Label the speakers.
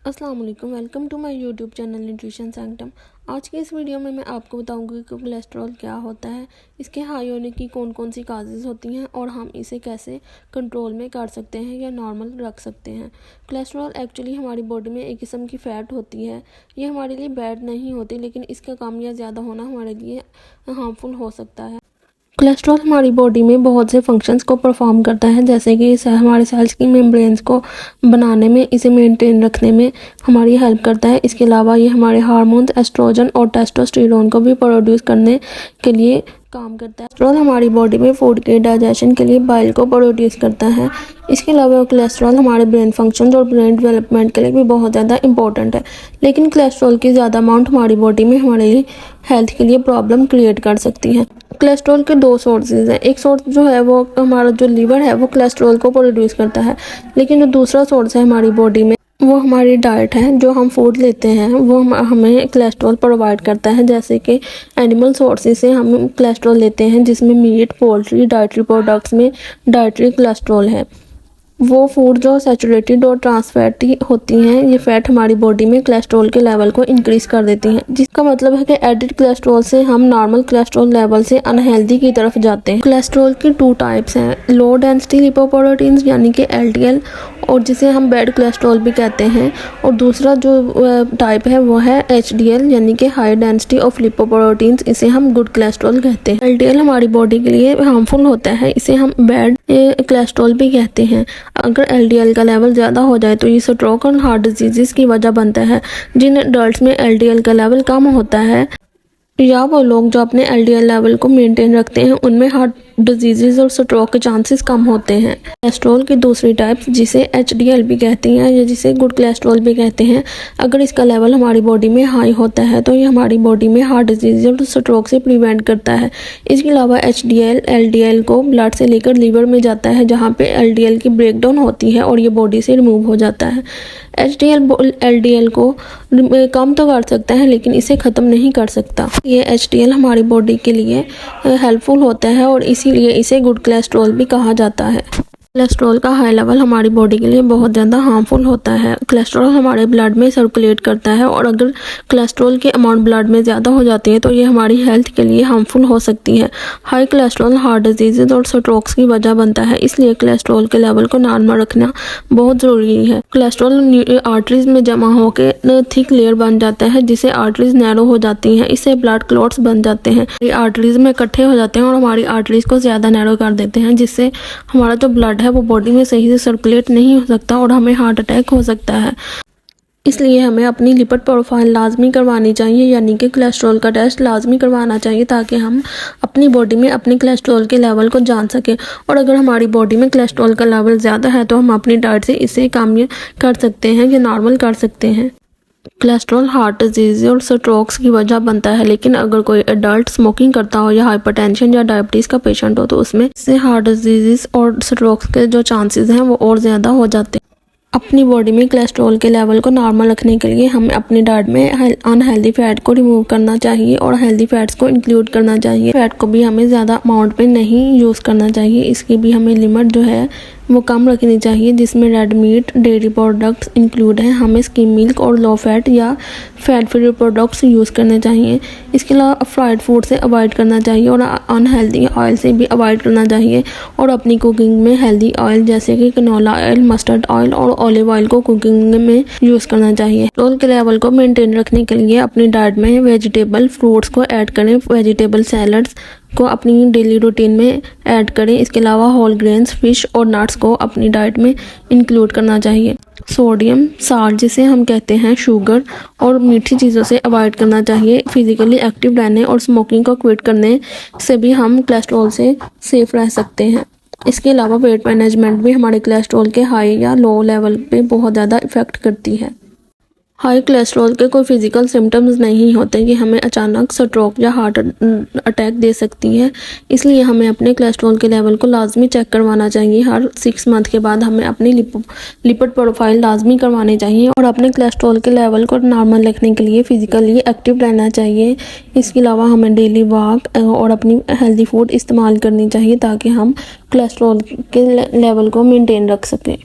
Speaker 1: अस्सलाम वालेकुम, welcome to my YouTube channel nutrition sanctum. आज की इस वीडियो में मैं आपको बताऊंगी कि कोलेस्ट्रॉल क्या होता है, इसके हाई होने की कौन कौन सी काजेज़ होती हैं और हम इसे कैसे कंट्रोल में कर सकते हैं या नॉर्मल रख सकते हैं। कोलेस्ट्रॉल एक्चुअली हमारी बॉडी में एक किस्म की फ़ैट होती है। ये हमारे लिए बैड नहीं होती, लेकिन इसका कम या ज़्यादा होना हमारे लिए हार्मफुल हो सकता है। कोलेस्ट्रॉल हमारी बॉडी में बहुत से फंक्शंस को परफॉर्म करता है, जैसे कि इसे हमारे सेल्स की मेम्ब्रेन्स को बनाने में, इसे मेंटेन रखने में हमारी हेल्प करता है। इसके अलावा ये हमारे हार्मोन्स एस्ट्रोजन और टेस्टोस्टेरोन को भी प्रोड्यूस करने के लिए काम करता है। कोलेस्ट्रॉल हमारी बॉडी में फूड के डाइजेशन के लिए बाइल को प्रोड्यूस करता है। इसके अलावा कोलेस्ट्रॉल हमारे ब्रेन फंक्शन और ब्रेन डेवलपमेंट के लिए भी बहुत ज़्यादा इंपॉर्टेंट है, लेकिन कोलेस्ट्रॉल की ज़्यादा अमाउंट हमारी बॉडी में हमारे लिए हेल्थ के लिए प्रॉब्लम क्रिएट कर सकती है। कोलेस्ट्रॉल के दो सोर्सेज हैं। एक सोर्स जो है वो हमारा जो लीवर है वो कोलेस्ट्रॉल को प्रोड्यूस करता है, लेकिन जो दूसरा सोर्स है हमारी बॉडी में वो हमारी डाइट है। जो हम फूड लेते हैं वो हमें कोलेस्ट्रॉल प्रोवाइड करता है, जैसे कि एनिमल सोर्सेज से हम कोलेस्ट्रॉल लेते हैं, जिसमें मीट, पोल्ट्री, डाइटरी प्रोडक्ट्स में डाइटरी कोलेस्ट्रॉल है। वो फूड जो सैचुरेटेड और ट्रांस फैटी होती हैं, ये फैट हमारी बॉडी में कोलेस्ट्रॉल के लेवल को इंक्रीज कर देती हैं, जिसका मतलब है कि एडिड कोलेस्ट्रॉल से हम नॉर्मल कोलेस्ट्रॉल लेवल से अनहेल्दी की तरफ जाते हैं। कोलेस्ट्रॉल की टू टाइप्स हैं, लो डेंसिटी लिपोप्रोटीन्स यानी कि एलडीएल, और जिसे हम बैड कोलेस्ट्रॉल भी कहते हैं, और दूसरा जो टाइप है वो है एचडीएल यानी कि हाई डेंसिटी ऑफ लिपोप्रोटीन्स, इसे हम गुड कोलेस्ट्रॉल कहते हैं। एलडीएल हमारी बॉडी के लिए हार्मफुल होता है, इसे हम बैड कोलेस्ट्रॉल भी कहते हैं। अगर एलडीएल का लेवल ज़्यादा हो जाए तो ये स्ट्रोक और हार्ट डिजीज़ की वजह बनता है। जिन एडल्ट्स में एलडीएल का लेवल कम होता है या वो लोग जो अपने एलडीएल लेवल को मेंटेन रखते हैं, उनमें हार्ट डिजीज़ और स्ट्रोक के चांसेस कम होते हैं। कोलेस्ट्रॉल की दूसरी टाइप, जिसे एचडीएल भी कहते हैं या जिसे गुड कोलेस्ट्रॉल भी कहते हैं, अगर इसका लेवल हमारी बॉडी में हाई होता है तो ये हमारी बॉडी में हार्ट डिजीज़ और स्ट्रोक से प्रिवेंट करता है। इसके अलावा एचडीएल एलडीएल को ब्लड से लेकर लीवर में जाता है, जहाँ पे एलडीएल की ब्रेकडाउन होती है और ये बॉडी से रिमूव हो जाता है। एचडीएल एलडीएल को कम तो कर सकता है, लेकिन इसे ख़त्म नहीं कर सकता। ये एचडीएल हमारी बॉडी के लिए हेल्पफुल होता है और इसीलिए इसे गुड कोलेस्ट्रॉल भी कहा जाता है। कोलेस्ट्रॉल का हाई लेवल हमारी बॉडी के लिए बहुत ज़्यादा हार्मफुल होता है। कोलेस्ट्रॉल हमारे ब्लड में सर्कुलेट करता है, और अगर कोलेस्ट्रॉल की अमाउंट ब्लड में ज़्यादा हो जाती है तो ये हमारी हेल्थ के लिए हार्मफुल हो सकती है। हाई कोलेस्ट्रॉल हार्ट डिजीज़ और स्ट्रोक्स की वजह बनता है, इसलिए कोलेस्ट्रॉल के लेवल को नॉर्मल रखना बहुत ज़रूरी है। कोलेस्ट्रॉल आर्टरीज में जमा होकर थिक लेयर बन जाता है, जिससे आर्टरीज नैरो हो जाती हैं, इससे ब्लड क्लॉट्स बन जाते हैं, ये आर्टरीज में इकट्ठे हो जाते हैं और हमारी आर्टरीज को ज़्यादा नैरो कर देते हैं, जिससे हमारा जो ब्लड है वो बॉडी में सही से सर्कुलेट नहीं हो सकता और हमें हार्ट अटैक हो सकता है। इसलिए हमें अपनी लिपिड प्रोफाइल लाजमी करवानी चाहिए, यानी कि कोलेस्ट्रॉल का टेस्ट लाजमी करवाना चाहिए, ताकि हम अपनी बॉडी में अपने कोलेस्ट्रॉल के लेवल को जान सकें। और अगर हमारी बॉडी में कोलेस्ट्रॉल का लेवल ज़्यादा है तो हम अपनी डाइट से इसे कम कर सकते हैं या नॉर्मल कर सकते हैं। कोलेस्ट्रॉल हार्ट डिजीज़ और स्ट्रोक्स की वजह बनता है, लेकिन अगर कोई एडल्ट स्मोकिंग करता हो या हाइपरटेंशन या डायबिटीज़ का पेशेंट हो तो उसमें से हार्ट डिजीज़ और स्ट्रोक्स के जो चांसेस हैं वो और ज़्यादा हो जाते हैं। अपनी बॉडी में कोलेस्ट्रॉल के लेवल को नॉर्मल रखने के लिए हमें अपनी डाइट में अनहेल्दी फैट को रिमूव करना चाहिए और हेल्दी फैट्स को इंक्लूड करना चाहिए। फैट को भी हमें ज़्यादा अमाउंट में नहीं यूज़ करना चाहिए, इसकी भी हमें लिमिट जो है वो कम रखनी चाहिए, जिसमें red meat, dairy products include हैं। हमें स्किम मिल्क और लो फैट या फैट फ्री प्रोडक्ट्स यूज़ करने चाहिए। इसके अलावा फ्राइड फूड से अवॉइड करना चाहिए और अनहेल्दी ऑयल से भी अवॉइड करना चाहिए, और अपनी कुकिंग में हेल्दी ऑयल जैसे कि कैनोला ऑयल, मस्टर्ड ऑयल और ऑलिव ऑयल को कुकिंग में यूज़ करना चाहिए। कोलेस्ट्रॉल के लेवल को मेंटेन रखने के लिए अपनी डाइट में वेजिटेबल फ्रूट्स को ऐड करें, वेजिटेबल सैलड्स को अपनी डेली रूटीन में ऐड करें। इसके अलावा होल ग्रेन्स, फिश और नट्स को अपनी डाइट में इंक्लूड करना चाहिए। सोडियम, साल्ट जिसे हम कहते हैं, शुगर और मीठी चीज़ों से अवॉइड करना चाहिए। फिजिकली एक्टिव रहने और स्मोकिंग को क्विट करने से भी हम कोलेस्ट्रॉल से सेफ रह सकते हैं। इसके अलावा वेट मैनेजमेंट भी हमारे कोलेस्ट्रॉल के हाई या लो लेवल पे बहुत ज़्यादा इफ़ेक्ट करती है। हाई कोलेस्ट्रॉल के कोई फिजिकल सिम्टम्स नहीं होते कि हमें अचानक स्ट्रोक या हार्ट अटैक दे सकती है, इसलिए हमें अपने कोलेस्ट्रॉल के लेवल को लाजमी चेक करवाना चाहिए। हर 6 मंथ के बाद हमें अपनी लिपिड प्रोफाइल लाजमी करवानी चाहिए और अपने कोलेस्ट्रॉल के लेवल को नॉर्मल रखने के लिए फ़िज़िकली एक्टिव रहना चाहिए। इसके अलावा हमें डेली वॉक और अपनी हेल्दी फूड इस्तेमाल करनी चाहिए, ताकि हम कोलेस्ट्रॉल के लेवल को मेनटेन रख सकें।